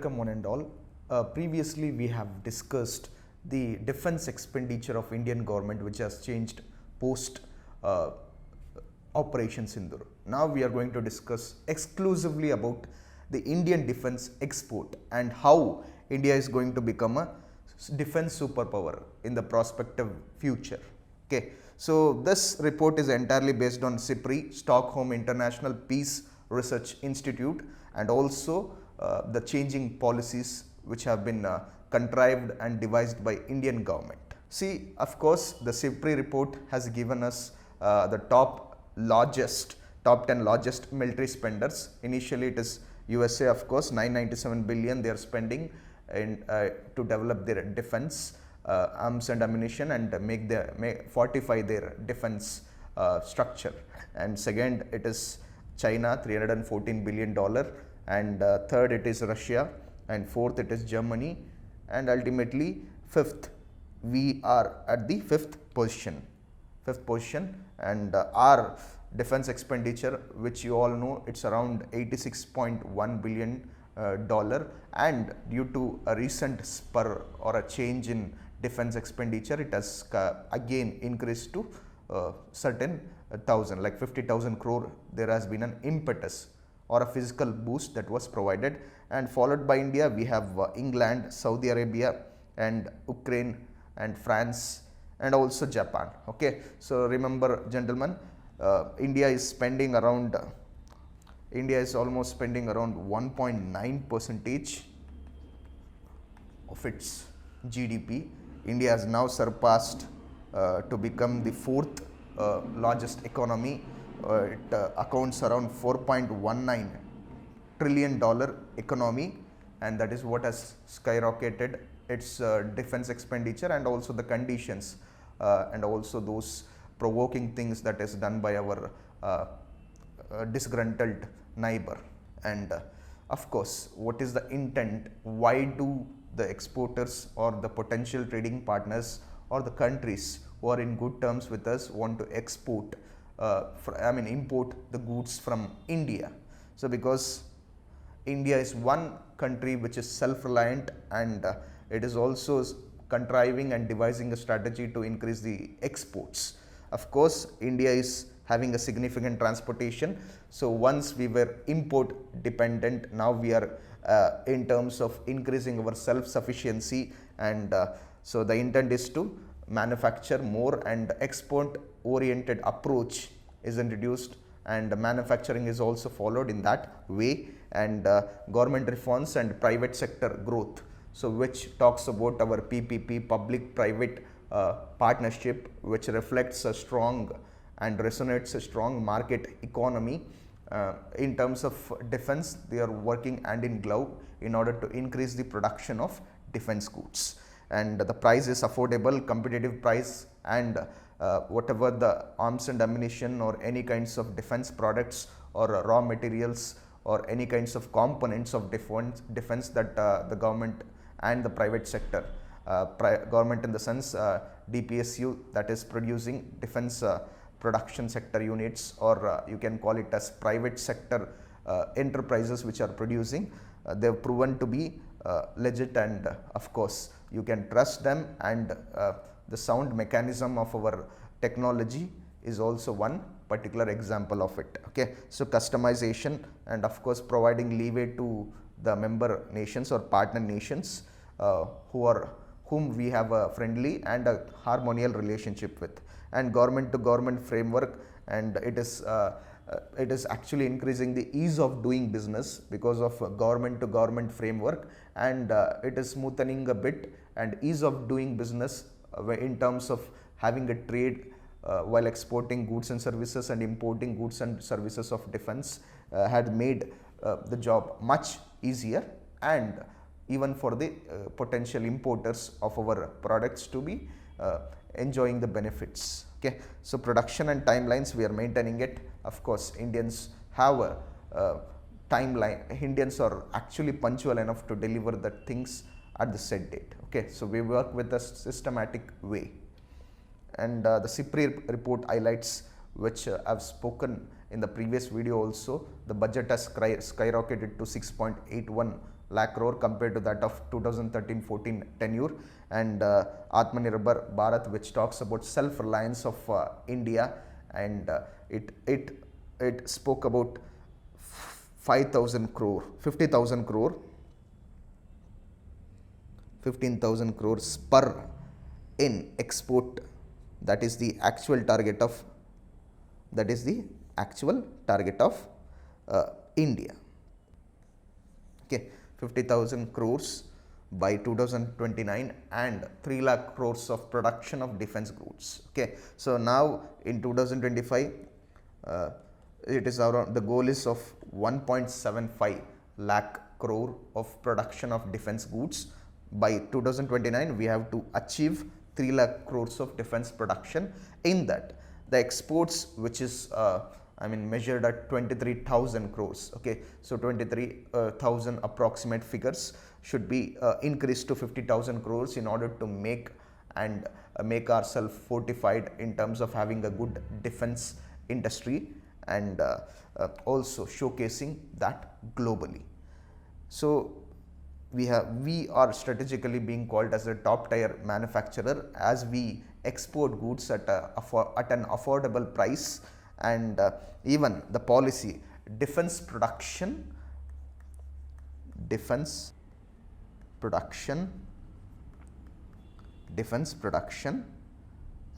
Welcome one and all. Previously we have discussed the defense expenditure of Indian government, which has changed post Operation Sindoor. Now we are going to discuss exclusively about the Indian defense export and how India is going to become a defense superpower in the prospective future. Okay, so this report is entirely based on SIPRI, Stockholm International Peace Research Institute, and also the changing policies which have been contrived and devised by Indian government. See, of course, the SIPRI report has given us the top 10 largest military spenders. Initially it is USA, of course, 997 billion they are spending to develop their defense arms and ammunition and fortify their defense structure. And second it is China, $314 billion, and third it is Russia, and fourth it is Germany, and ultimately fifth we are at the fifth position, and our defense expenditure, which you all know, it's around $86.1 billion, and due to a recent spur or a change in defense expenditure, it has again increased to certain thousand, like 50,000 crore. There has been an impetus or a physical boost that was provided, and followed by India we have England, Saudi Arabia, and Ukraine, and France, and also Japan. Okay, so remember gentlemen, India is almost spending around 1.9% of its GDP. India has now surpassed to become the fourth largest economy. It accounts around $4.19 trillion economy, and that is what has skyrocketed its defense expenditure, and also the conditions and also those provoking things that is done by our disgruntled neighbor. And of course, what is the intent? Why do the exporters or the potential trading partners or the countries who are in good terms with us want to import the goods from India? So because India is one country which is self-reliant, and it is also contriving and devising a strategy to increase the exports. Of course, India is having a significant transportation. So once we were import dependent, now we are in terms of increasing our self-sufficiency, and so the intent is to manufacture more, and export oriented approach is introduced, and manufacturing is also followed in that way, and government reforms and private sector growth, so which talks about our PPP, public private partnership, which reflects a strong and resonates a strong market economy. In terms of defense, they are working hand in glove in order to increase the production of defense goods, and the price is affordable, competitive price, and whatever the arms and ammunition or any kinds of defense products or raw materials or any kinds of components of defense that the government and the private sector, government in the sense DPSU, that is producing defense production sector units, or you can call it as private sector enterprises which are producing, they have proven to be legit, and of course you can trust them, and the sound mechanism of our technology is also one particular example of it. Okay, so customization, and of course providing leeway to the member nations or partner nations whom we have a friendly and a harmonious relationship with, and government to government framework, and it is actually increasing the ease of doing business because of government to government framework, and it is smoothening a bit and ease of doing business in terms of having a trade while exporting goods and services and importing goods and services of defense had made the job much easier, and even for the potential importers of our products to be enjoying the benefits. Okay, so production and timelines, we are maintaining it. Of course, Indians have a timeline. Indians are actually punctual enough to deliver the things at the set date. Okay, so we work with a systematic way, and the SIPRI report highlights, which I've spoken in the previous video also, the budget has skyrocketed to $6.81 lakh crore compared to that of 2013-14 tenure, and Atmanirbhar Bharat, which talks about self-reliance of India, and it spoke about 5,000 crore, 50,000 crore, 15,000 crores per in export. That is the actual target of India. Okay, 50,000 crores by 2029 and 3 lakh crores of production of defense goods. Okay, so now in 2025 it is around, the goal is of 1.75 lakh crore of production of defense goods. By 2029 we have to achieve 3 lakh crores of defense production. In that, the exports, which is measured at 23,000 crores. Okay, so 23,000 approximate figures should be increased to 50,000 crores in order to make ourselves fortified in terms of having a good defense industry, and also showcasing that globally. So we are strategically being called as a top tier manufacturer, as we export goods at an affordable price, and even the policy, defense production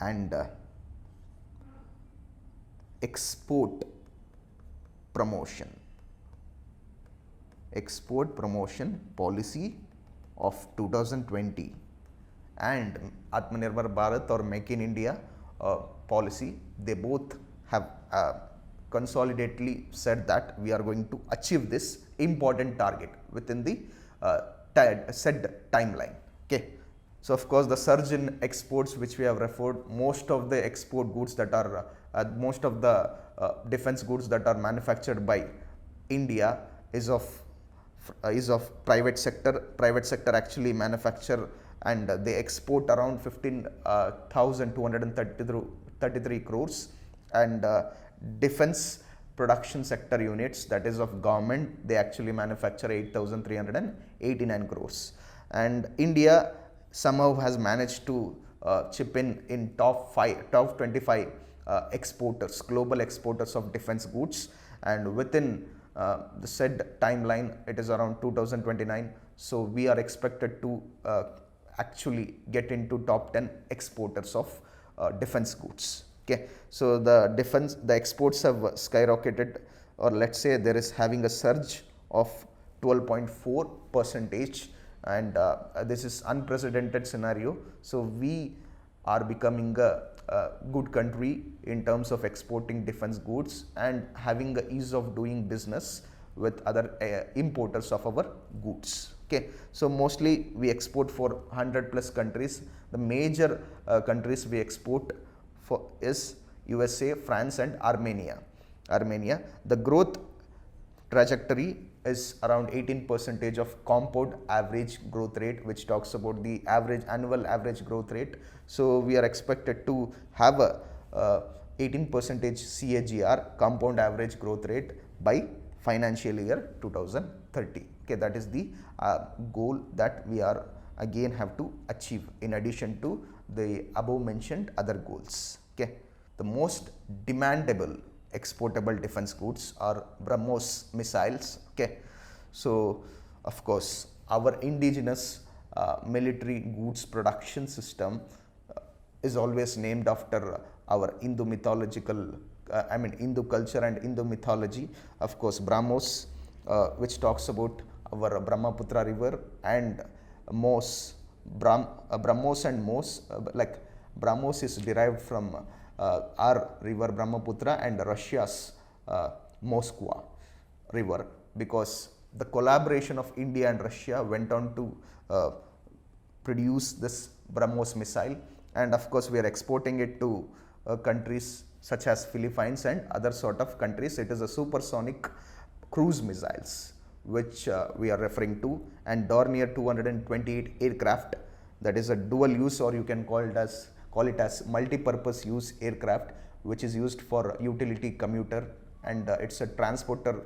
and export promotion policy of 2020 and Atmanirbhar Bharat or Make in India policy, they both have consolidately said that we are going to achieve this important target within the said timeline. Okay, so of course the surge in exports which we have referred, most of the export goods that are most of the defense goods that are manufactured by India is of private sector actually manufacture, and they export around 15,233 crores, and defense production sector units, that is of government, they actually manufacture 8,389 crores. And India somehow has managed to chip in top 25 exporters, global exporters of defense goods, and within the said timeline it is around 2029. So we are expected to actually get into top 10 exporters of defense goods. Okay, so the exports have skyrocketed, or let's say there is having a surge of 12.4%, and this is unprecedented scenario. So we are becoming a good country in terms of exporting defense goods and having the ease of doing business with other importers of our goods. Okay, so mostly we export for 100 plus countries. The major countries we export for is USA, France and Armenia. The growth trajectory is around 18% of compound average growth rate, which talks about the annual average growth rate. So we are expected to have a 18% CAGR, compound average growth rate, by financial year 2030. Okay, that is the goal that we are again have to achieve in addition to the above mentioned other goals. Okay, the most demandable exportable defense goods are BrahMos missiles. Okay, so of course our indigenous military goods production system is always named after our Hindu mythological Hindu culture and Hindu mythology. Of course BrahMos, which talks about our Brahmaputra river, and BrahMos and Mos, like BrahMos is derived from our river Brahmaputra and Russia's Moskva river, because the collaboration of India and Russia went on to produce this BrahMos missile, and of course we are exporting it to countries such as Philippines and other sort of countries. It is a supersonic cruise missiles which we are referring to, and Dornier 228 aircraft, that is a dual use, or you can call it as multi-purpose use aircraft, which is used for utility commuter, and it's a transporter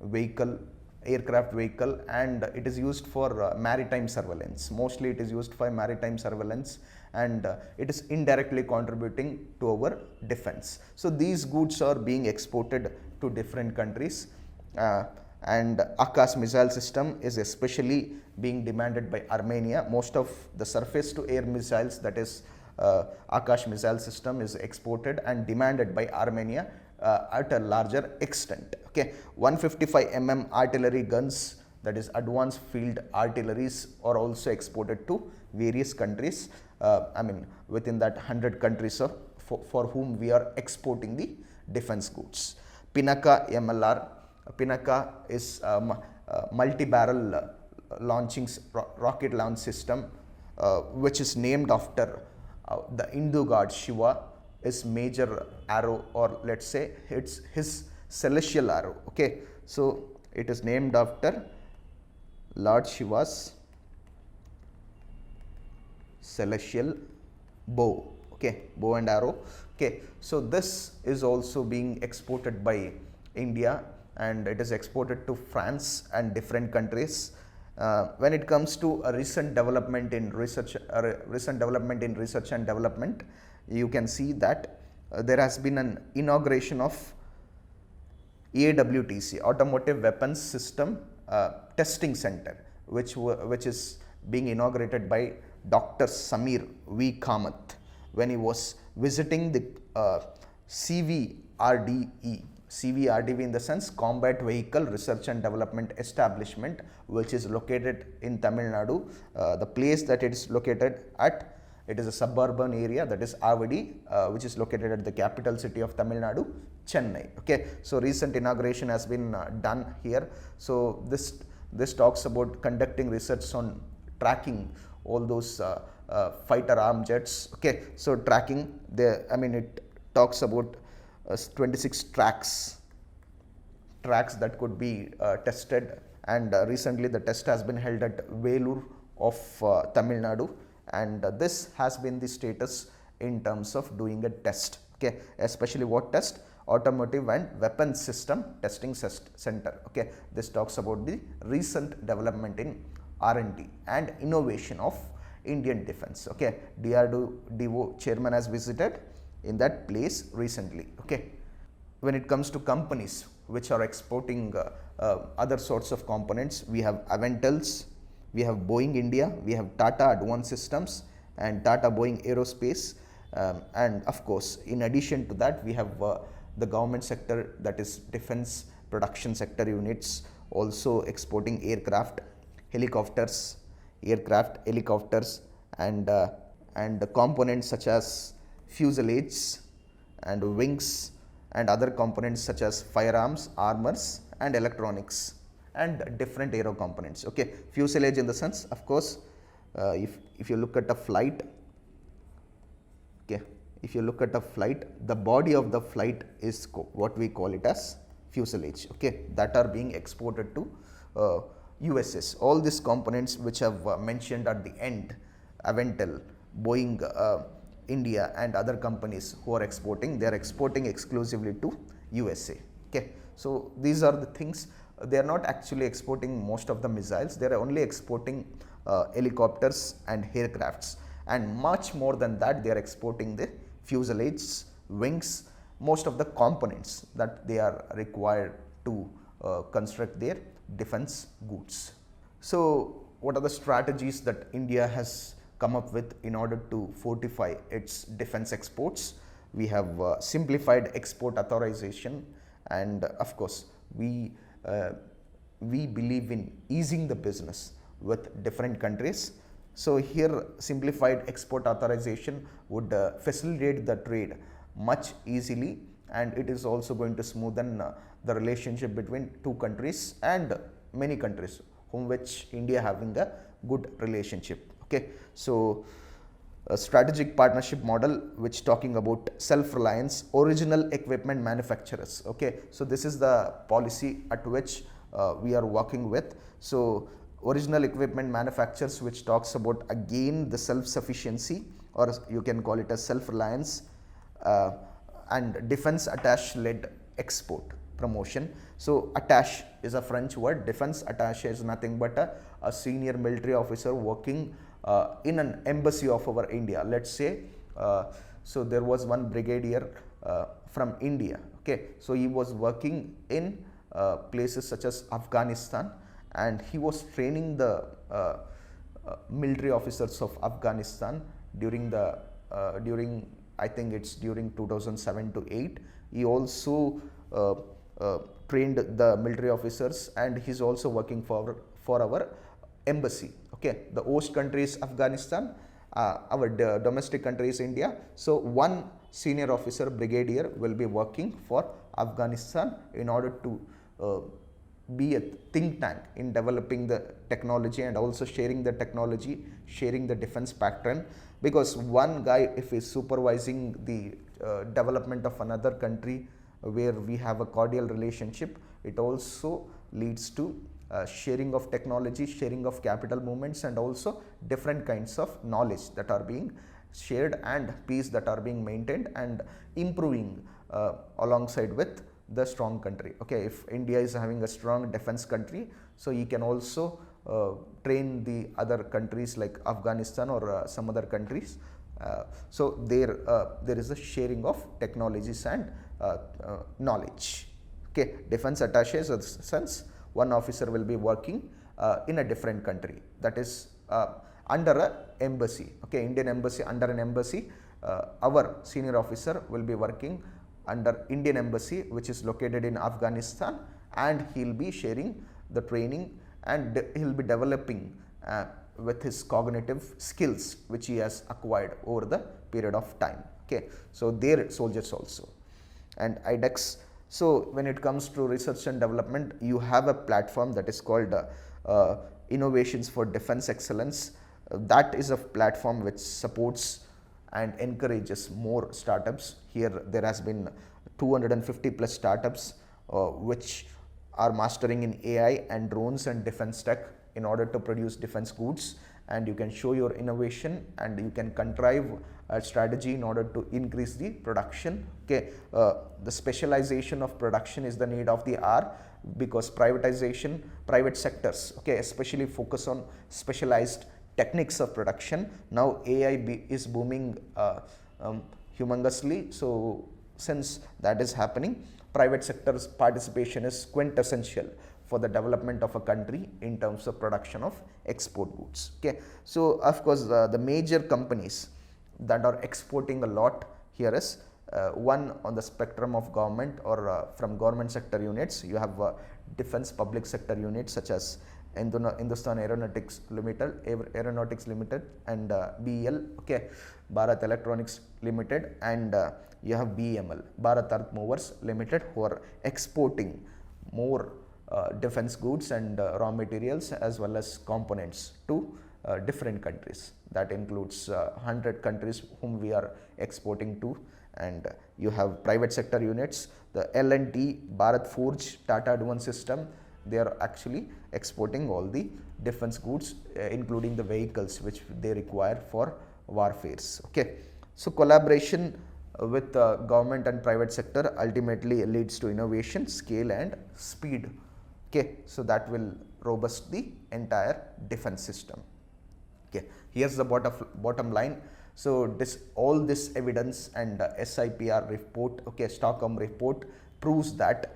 vehicle aircraft vehicle, and it is used for maritime surveillance. Mostly it is used for maritime surveillance, and it is indirectly contributing to our defense. So these goods are being exported to different countries, and Akash missile system is especially being demanded by Armenia. Most of the surface to air missiles, that is Akash missile system, is exported and demanded by Armenia at a larger extent. Okay, 155 artillery guns, that is advanced field artilleries, are also exported to various countries. Within that 100 countries for whom we are exporting the defense goods. Pinaka MLR. Pinaka is multi-barrel rocket launch system, which is named after the Hindu god Shiva. Is major arrow, or let's say it's his celestial arrow. Okay, so it is named after Lord Shiva's celestial bow. Okay, bow and arrow. Okay, so this is also being exported by India, and it is exported to France and different countries. When it comes to a recent development in research and development, you can see that there has been an inauguration of AWTC, Automotive Weapons System Testing Center, which is being inaugurated by Dr. Samir V. Kamath when he was visiting the CVRDE. CVRDE in the sense Combat Vehicle Research and Development Establishment, which is located in Tamil Nadu. The place that it is located at, it is a suburban area, that is Avadi, which is located at the capital city of Tamil Nadu, Chennai. Okay, so recent inauguration has been done here. So this talks about conducting research on tracking all those fighter arm jets. Okay, so tracking it talks about 26 tracks that could be tested, and recently the test has been held at Velur of Tamil Nadu, and this has been the status in terms of doing a test. Okay, especially what test? Automotive and Weapons System Testing Center. Okay, this talks about the recent development in R&D and innovation of Indian defense. Okay, DRDO chairman has visited in that place recently. Okay, when it comes to companies which are exporting other sorts of components, we have Aventels, we have Boeing India, we have Tata Advanced Systems and Tata Boeing Aerospace, and of course in addition to that we have the government sector, that is defense production sector units, also exporting aircraft, helicopters, and the components such as fuselages and wings, and other components such as firearms, armors and electronics, and different aero components. Okay, fuselage in the sense, of course, if you look at a flight, okay, the body of the flight is what we call it as fuselage. Okay, that are being exported to USS. All these components which have mentioned at the end, Aventel, Boeing India and other companies who are exporting, they are exporting exclusively to USA. Okay, so these are the things. They are not actually exporting most of the missiles, they are only exporting helicopters and aircrafts, and much more than that they are exporting the fuselages, wings, most of the components that they are required to construct their defense goods. So what are the strategies that India has come up with in order to fortify its defense exports? We have simplified export authorization, and of course we believe in easing the business with different countries. So here simplified export authorization would facilitate the trade much easily, and it is also going to smoothen the relationship between two countries and many countries whom which India having a good relationship. Okay, so a strategic partnership model which talking about self-reliance, original equipment manufacturers. Okay, so this is the policy at which we are working with. So original equipment manufacturers, which talks about again the self-sufficiency, or you can call it as self-reliance, and defense attached led export. promotion. So attache is a French word. Defense attache is nothing but a senior military officer working in an embassy of our India. Let's say so there was one brigadier from India. Okay, so he was working in places such as Afghanistan, and he was training the military officers of Afghanistan during the during I think it's during 2007 to 8. He also trained the military officers, and he's also working for our embassy. Okay, the host country is Afghanistan, our domestic country is India. So one senior officer brigadier will be working for Afghanistan in order to be a think tank in developing the technology and also sharing the technology, sharing the defense pattern. Because one guy, if he's supervising the development of another country where we have a cordial relationship, it also leads to sharing of technology, sharing of capital movements, and also different kinds of knowledge that are being shared and peace that are being maintained and improving alongside with the strong country. Okay, if India is having a strong defense country, so he can also train the other countries like Afghanistan or some other countries. So there is a sharing of technologies and knowledge. Okay, defense attaches in the sense one officer will be working in a different country, that is under a embassy. Okay, Indian embassy, under an embassy, our senior officer will be working under Indian embassy which is located in Afghanistan, and he'll be sharing the training and he'll be developing with his cognitive skills which he has acquired over the period of time. Okay, so their soldiers also. And IDEX, so when it comes to research and development, you have a platform that is called Innovations for Defense Excellence. That is a platform which supports and encourages more startups. Here there has been 250 plus startups which are mastering in AI and drones and defense tech in order to produce defense goods, and you can show your innovation and you can contrive a strategy in order to increase the production. Okay, the specialization of production is the need of the hour, because privatization, private sectors, okay, especially focus on specialized techniques of production. Now AI is booming humongously, so since that is happening, private sector's participation is quintessential for the development of a country in terms of production of export goods. Okay, so of course the major companies that are exporting a lot here is one on the spectrum of government or from government sector units. You have defense public sector units such as Hindustan Aeronautics Limited, and BEL, okay, Bharat Electronics Limited, and you have BML, Bharat Earth Movers Limited, who are exporting more defense goods and raw materials as well as components to different countries. That includes 100 countries whom we are exporting to. And you have private sector units, the L&T, Bharat Forge, Tata Advanced System. They are actually exporting all the defense goods, including the vehicles which they require for warfares. Okay, so collaboration with government and private sector ultimately leads to innovation, scale, and speed. Okay, so that will robust the entire defense system. Okay, here's the bottom line. So all this evidence and SIPR report, okay, Stockholm report proves that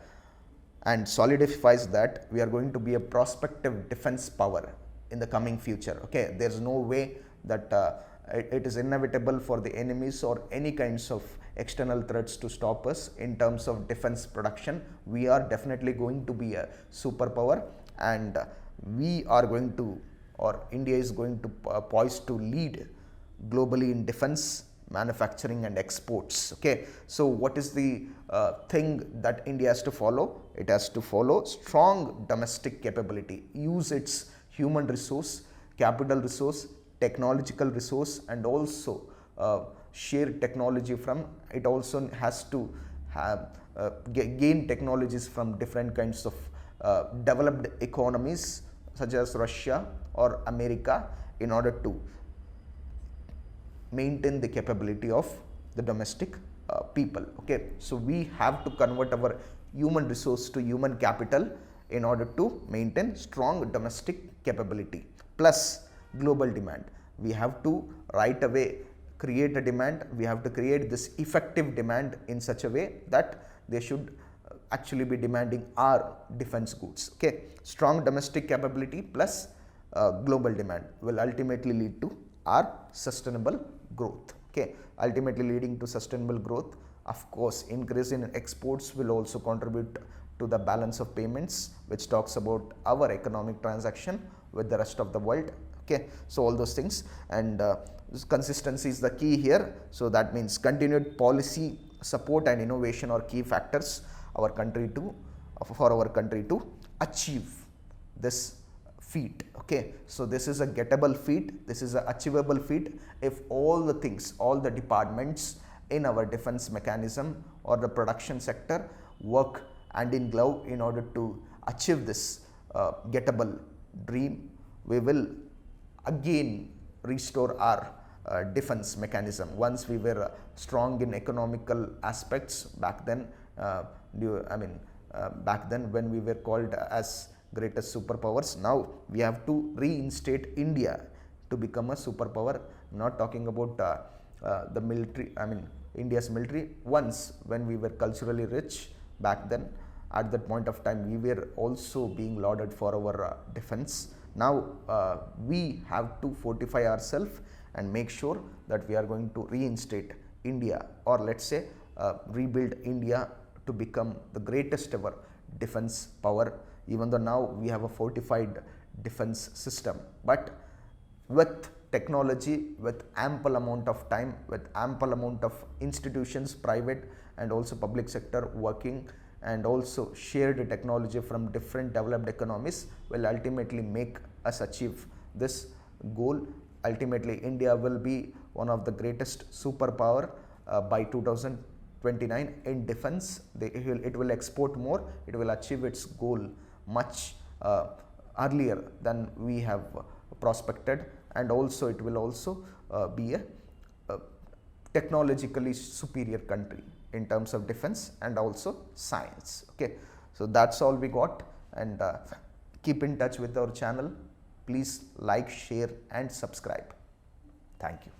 and solidifies that we are going to be a prospective defense power in the coming future. Okay, there's no way that it is inevitable for the enemies or any kinds of external threats to stop us in terms of defense production. We are definitely going to be a superpower, and we are going to, or India is going to poised to lead globally in defense, manufacturing, and exports. Okay, so what is the thing that India has to follow? It has to follow strong domestic capability, use its human resource, capital resource, technological resource, and also share technology from it. Also has to have gain technologies from different kinds of developed economies such as Russia or America in order to maintain the capability of the domestic people. Okay, so we have to convert our human resource to human capital in order to maintain strong domestic capability plus global demand. We have to right away create a demand. We have to create this effective demand in such a way that they should actually be demanding our defense goods. Okay, strong domestic capability plus global demand will ultimately lead to our sustainable growth. Okay, ultimately leading to sustainable growth. Of course, increase in exports will also contribute to the balance of payments, which talks about our economic transaction with the rest of the world. Okay, so all those things, and consistency is the key here. So that means continued policy support and innovation are key factors for our country to achieve this feat. Okay, so this is a gettable feat, this is an achievable feat if all the things, all the departments in our defense mechanism or the production sector work hand in glove in order to achieve this gettable dream. We will again restore our defense mechanism. Once we were strong in economical aspects back then, back then when we were called as greatest superpowers, now we have to reinstate India to become a superpower. Not talking about the military, India's military. Once when we were culturally rich back then, at that point of time we were also being lauded for our defense. Now we have to fortify ourselves and make sure that we are going to reinstate India, or let's say rebuild India to become the greatest ever defense power. Even though now we have a fortified defense system, but with technology, with ample amount of time, with ample amount of institutions, private and also public sector working, and also shared technology from different developed economies will ultimately make us achieve this goal. Ultimately, India will be one of the greatest superpower by 2029 in defense. It will export more, it will achieve its goal much earlier than we have prospected, and also it will also be a technologically superior country in terms of defense and also science. Okay, so that's all we got, and keep in touch with our channel. Please like, share and subscribe. Thank you.